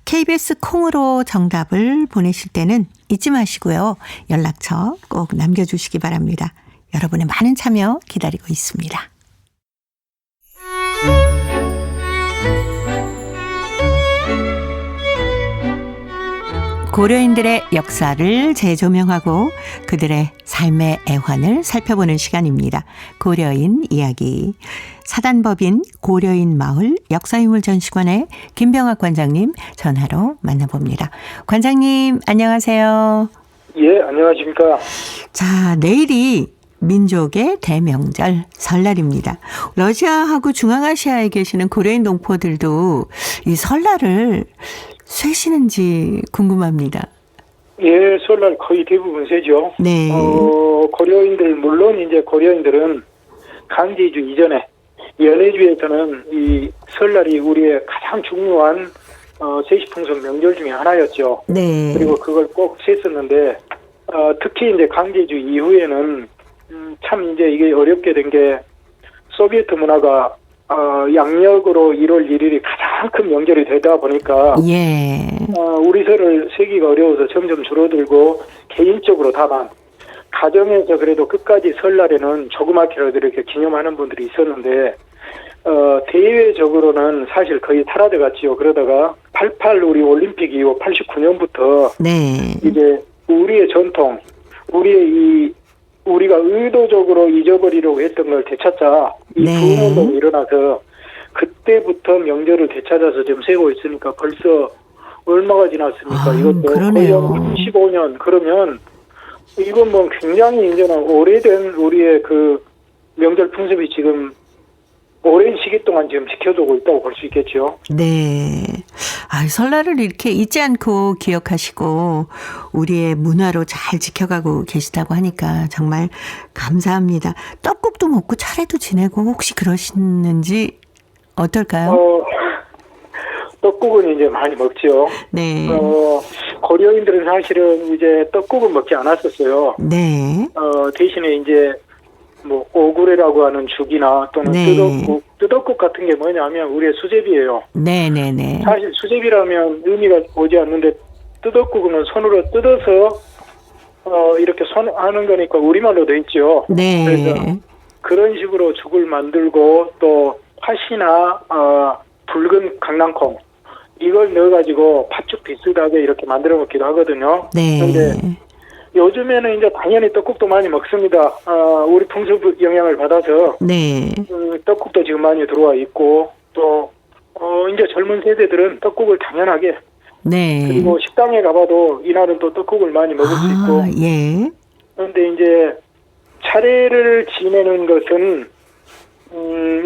KBS 콩으로 정답을 보내실 때는 잊지 마시고요. 연락처 꼭 남겨주시기 바랍니다. 여러분의 많은 참여 기다리고 있습니다. 고려인들의 역사를 재조명하고 그들의 삶의 애환을 살펴보는 시간입니다. 고려인 이야기. 사단법인 고려인 마을 역사유물전시관의 김병학 관장님 전화로 만나봅니다. 관장님 안녕하세요. 예, 안녕하십니까. 자, 내일이 민족의 대명절 설날입니다. 러시아하고 중앙아시아에 계시는 고려인 동포들도 이 설날을 쇠시는지 궁금합니다. 예, 설날 거의 대부분 쇠죠. 네. 고려인들, 물론 이제 고려인들은 강제주 이전에 연해주에서는 이 설날이 우리의 가장 중요한 세시풍속 명절 중에 하나였죠. 네. 그리고 그걸 꼭 셌었는데, 특히 이제 강제주 이후에는 참 이제 이게 어렵게 된 게 소비에트 문화가 양력으로 1월 1일이 가장 큰 명절이 되다 보니까 예. 우리 설을 세기가 어려워서 점점 줄어들고 개인적으로 다만 가정에서 그래도 끝까지 설날에는 조그맣게라도 이렇게 기념하는 분들이 있었는데 대외적으로는 사실 거의 타락돼 갔지요. 그러다가 88 우리 올림픽 이후 89년부터 네. 이제 우리의 전통, 우리가 의도적으로 잊어버리려고 했던 걸 되찾자 이 네. 부흥운동이 일어나서 그때부터 명절을 되찾아서 지금 세고 있으니까 벌써 얼마가 지났습니까? 이것도 그러네요. 거의 15년. 그러면 이건 뭐 굉장히 이제는 오래된 우리의 그 명절 풍습이 지금 오랜 시기 동안 지금 지켜두고 있다고 볼 수 있겠죠. 네. 설날을 이렇게 잊지 않고 기억하시고 우리의 문화로 잘 지켜가고 계시다고 하니까 정말 감사합니다. 떡국도 먹고 차례도 지내고 혹시 그러시는지 어떨까요? 떡국은 이제 많이 먹죠. 네. 고려인들은 사실은 이제 떡국은 먹지 않았었어요. 네. 대신에 이제 뭐 오구레라고 하는 죽이나 또는 네. 뜨덕국 같은 게 뭐냐면 우리의 수제비예요. 네네네. 사실 수제비라면 의미가 오지 않는데 뜨덕국은 손으로 뜯어서 이렇게 하는 거니까 우리말로 돼 있죠. 네. 그래서 그런 식으로 죽을 만들고 또 팥이나 붉은 강낭콩 이걸 넣어가지고 팥죽 비슷하게 이렇게 만들어 먹기도 하거든요. 네. 그런데 요즘에는 이제 당연히 떡국도 많이 먹습니다. 우리 풍습 영향을 받아서 네. 떡국도 지금 많이 들어와 있고 또 이제 젊은 세대들은 떡국을 당연하게 네. 그리고 식당에 가봐도 이날은 또 떡국을 많이 먹을 수 있고 예. 그런데 이제 차례를 지내는 것은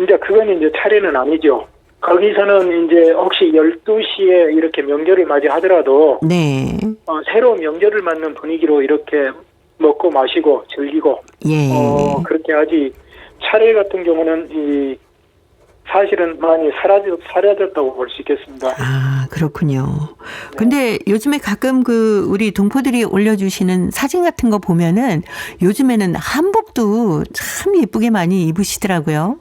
이제 그건 이제 차례는 아니죠. 거기서는 이제 혹시 12시에 이렇게 명절을 맞이하더라도 네. 새로운 명절을 맞는 분위기로 이렇게 먹고 마시고 즐기고 예. 그렇게 하지 차례 같은 경우는 사실은 많이 사라졌다고 볼 수 있겠습니다. 그렇군요. 근데 요즘에 가끔 우리 동포들이 올려주시는 사진 같은 거 보면은 요즘에는 한복도 참 예쁘게 많이 입으시더라고요.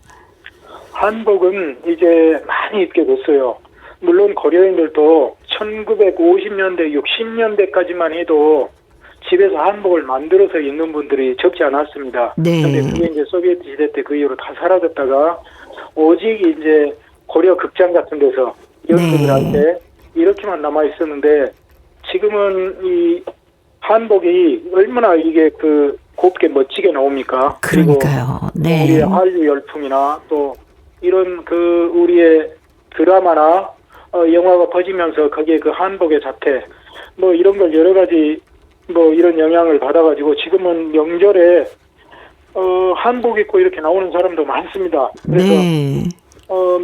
한복은 이제 많이 입게 됐어요. 물론 고려인들도 1950년대, 60년대까지만 해도 집에서 한복을 만들어서 입는 분들이 적지 않았습니다. 네. 근데 그게 이제 소비에트 시대 때 그 이후로 다 사라졌다가 오직 이제 고려 극장 같은 데서 연습을 할 때 이렇게만 남아 있었는데 지금은 이 한복이 얼마나 이게 곱게 멋지게 나옵니까? 그러니까요. 네. 우리의 한류 열풍이나 또 이런 우리의 드라마나 영화가 퍼지면서 거기에 그 한복의 자태 뭐 이런 걸 여러 가지 뭐 이런 영향을 받아가지고 지금은 명절에 한복 입고 이렇게 나오는 사람도 많습니다. 그래서 네.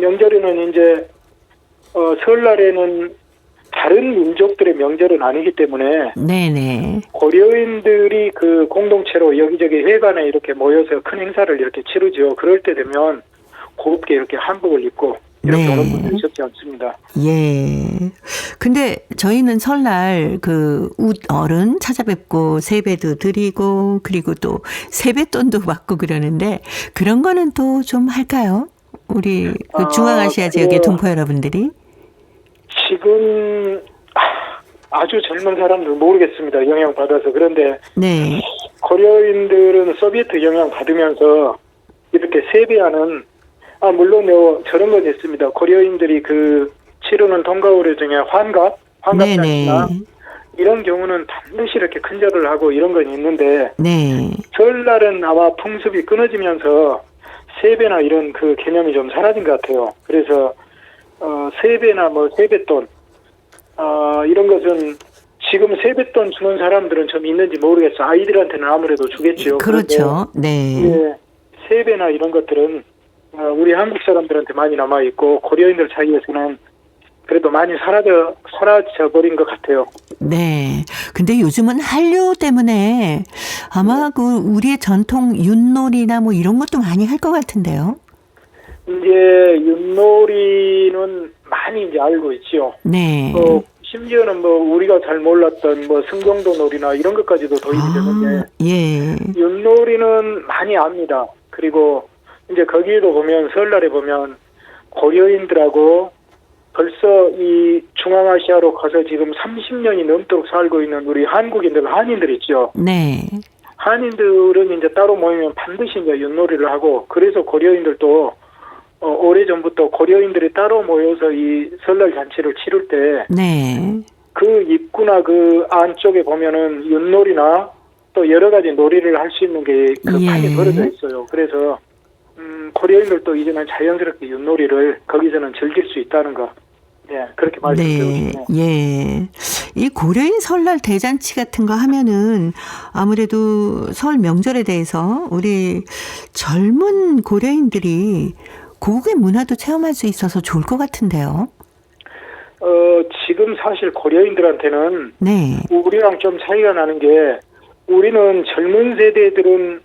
명절에는 이제 설날에는 다른 민족들의 명절은 아니기 때문에 네네. 고려인들이 그 공동체로 여기저기 회관에 이렇게 모여서 큰 행사를 이렇게 치르죠. 그럴 때 되면 곱게 이렇게 한복을 입고 이렇게 오는 분들이 적지 않습니다. 예. 근데 저희는 설날 어른 찾아뵙고 세배도 드리고 그리고 또 세뱃돈도 받고 그러는데 그런 거는 또 좀 할까요? 우리 중앙아시아 지역의 동포 여러분들이? 지금 아주 젊은 사람들 모르겠습니다. 영향 받아서. 그런데 네. 고려인들은 소비에트 영향 받으면서 이렇게 세배하는 물론 저런 건 있습니다. 고려인들이 치르는 동가오래 중에 환갑장이나 이런 경우는 반드시 이렇게 큰절을 하고 이런 건 있는데 네. 설날은 아마 풍습이 끊어지면서 세배나 이런 개념이 좀 사라진 것 같아요. 그래서 세배나 뭐 세뱃돈 이런 것은 지금 세뱃돈 주는 사람들은 좀 있는지 모르겠어. 아이들한테는 아무래도 주겠죠. 그렇죠. 네. 예, 세배나 이런 것들은 우리 한국 사람들한테 많이 남아 있고 고려인들 사이에서는 그래도 많이 사라져 버린 것 같아요. 네. 근데 요즘은 한류 때문에 아마 우리의 전통 윷놀이나 뭐 이런 것도 많이 할 것 같은데요. 이제 윷놀이는 많이 이제 알고 있죠. 네. 심지어는 우리가 잘 몰랐던 승경도 놀이나 이런 것까지도 도입이 되는데 예. 윷놀이는 많이 압니다. 그리고 이제 거기에도 보면 설날에 보면 고려인들하고 벌써 이 중앙아시아로 가서 지금 30년이 넘도록 살고 있는 우리 한인들 있죠. 네. 한인들은 이제 따로 모이면 반드시 이제 윷놀이를 하고 그래서 고려인들도 오래전부터 고려인들이 따로 모여서 이 설날 잔치를 치를 때 네. 그 입구나 그 안쪽에 보면은 윷놀이나 또 여러 가지 놀이를 할 수 있는 게 판이 벌어져 있어요. 그래서 고려인들도 이제는 자연스럽게 윷놀이를 거기서는 즐길 수 있다는 거. 예, 그렇게 말씀드리고 네, 싶네요. 예. 이 고려인 설날 대잔치 같은 거 하면은 아무래도 설 명절에 대해서 우리 젊은 고려인들이 고국의 문화도 체험할 수 있어서 좋을 것 같은데요. 지금 사실 고려인들한테는 네. 우리랑 좀 차이가 나는 게 우리는 젊은 세대들은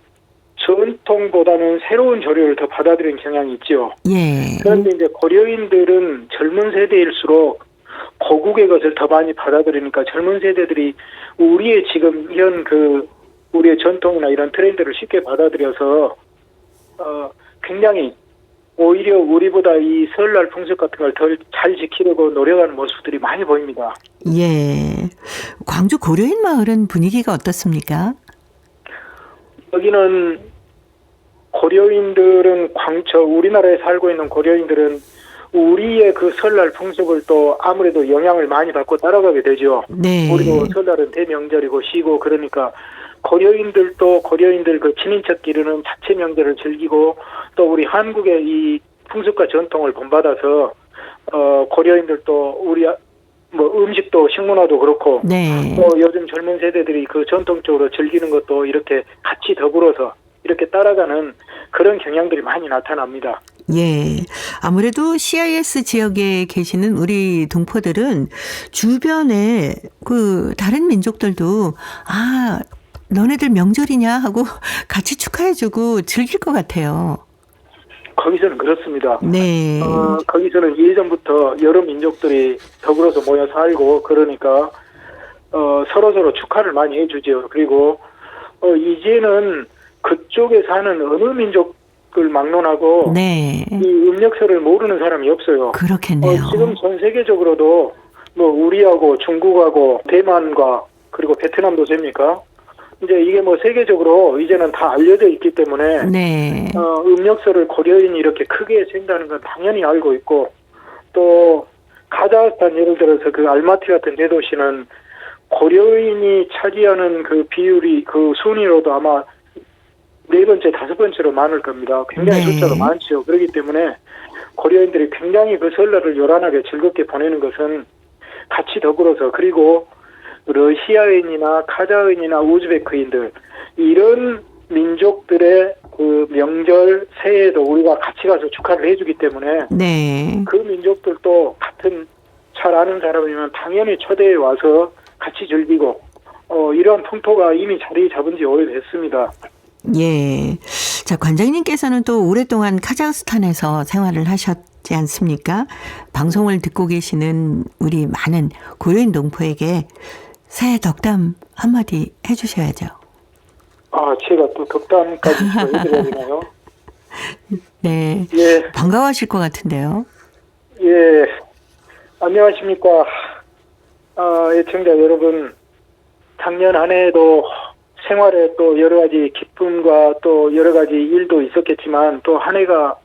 전통보다는 새로운 조류를 더 받아들이는 경향이 있죠. 예. 그런데 이제 고려인들은 젊은 세대일수록 고국의 것을 더 많이 받아들이니까 젊은 세대들이 우리의 지금 현 우리의 전통이나 이런 트렌드를 쉽게 받아들여서 굉장히 오히려 우리보다 이 설날 풍습 같은 걸 더 잘 지키려고 노력하는 모습들이 많이 보입니다. 예. 광주 고려인 마을은 분위기가 어떻습니까? 여기는 고려인들은 우리나라에 살고 있는 고려인들은 우리의 그 설날 풍습을 또 아무래도 영향을 많이 받고 따라가게 되죠. 네. 우리도 설날은 대명절이고 쉬고 그러니까 고려인들도 고려인들 그 친인척 기르는 자체 명절을 즐기고 또 우리 한국의 이 풍습과 전통을 본받아서 고려인들도 우리 음식도 식문화도 그렇고 네. 또 요즘 젊은 세대들이 그 전통적으로 즐기는 것도 이렇게 같이 더불어서 이렇게 따라가는 그런 경향들이 많이 나타납니다. 예. 아무래도 CIS 지역에 계시는 우리 동포들은 주변에 다른 민족들도 너네들 명절이냐 하고 같이 축하해주고 즐길 것 같아요. 거기서는 그렇습니다. 네. 거기서는 예전부터 여러 민족들이 더불어서 모여 살고 그러니까 서로서로 축하를 많이 해주죠. 그리고 이제는 그쪽에 사는 어느 민족을 막론하고 네. 이 음력설을 모르는 사람이 없어요. 그렇겠네요. 지금 전 세계적으로도 우리하고 중국하고 대만과 그리고 베트남도 됩니까? 이제 이게 세계적으로 이제는 다 알려져 있기 때문에 네. 음력설을 고려인이 이렇게 크게 센다는 건 당연히 알고 있고 또 카자흐스탄 예를 들어서 그 알마티 같은 대도시는 고려인이 차지하는 그 비율이 그 순위로도 아마 4번째, 5번째로 많을 겁니다. 굉장히 네. 숫자가 많죠. 그렇기 때문에 고려인들이 굉장히 그 설날을 요란하게 즐겁게 보내는 것은 같이 더불어서 그리고 러시아인이나 카자흐인이나 우즈베크인들 이런 민족들의 그 명절 새해에도 우리가 같이 가서 축하를 해주기 때문에 네. 그 민족들도 같은 잘 아는 사람이면 당연히 초대해 와서 같이 즐기고 이러한 풍토가 이미 자리 잡은 지 오래됐습니다. 예. 자, 관장님께서는 또 오랫동안 카자흐스탄에서 생활을 하셨지 않습니까? 방송을 듣고 계시는 우리 많은 고려인 동포에게 새해 덕담 한마디 해주셔야죠. 제가 또 덕담까지 해드려야 되나요? 네. 예. 반가워하실 것 같은데요. 예. 안녕하십니까. 애청자 여러분. 작년 한 해에도 생활에 또 여러 가지 기쁨과 또 여러 가지 일도 있었겠지만 또 한 해가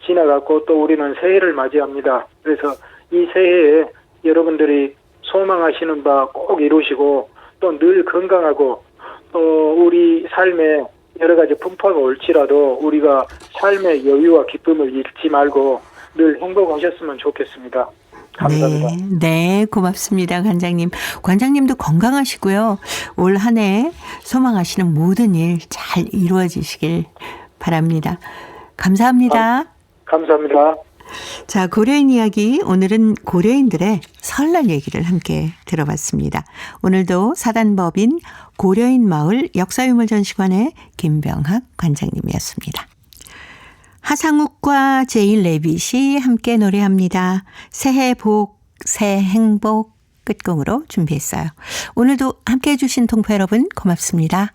지나갔고 또 우리는 새해를 맞이합니다. 그래서 이 새해에 여러분들이 소망하시는 바 꼭 이루시고 또 늘 건강하고 또 우리 삶에 여러 가지 풍파가 올지라도 우리가 삶의 여유와 기쁨을 잃지 말고 늘 행복하셨으면 좋겠습니다. 감사합니다. 네, 고맙습니다, 관장님. 관장님도 건강하시고요. 올 한 해 소망하시는 모든 일 잘 이루어지시길 바랍니다. 감사합니다. 감사합니다. 자, 고려인 이야기. 오늘은 고려인들의 설날 얘기를 함께 들어봤습니다. 오늘도 사단법인 고려인 마을 역사유물전시관의 김병학 관장님이었습니다. 하상욱과 제일 레빗이 함께 노래합니다. 새해 복, 새해 행복 끝곡으로 준비했어요. 오늘도 함께 해주신 동포 여러분 고맙습니다.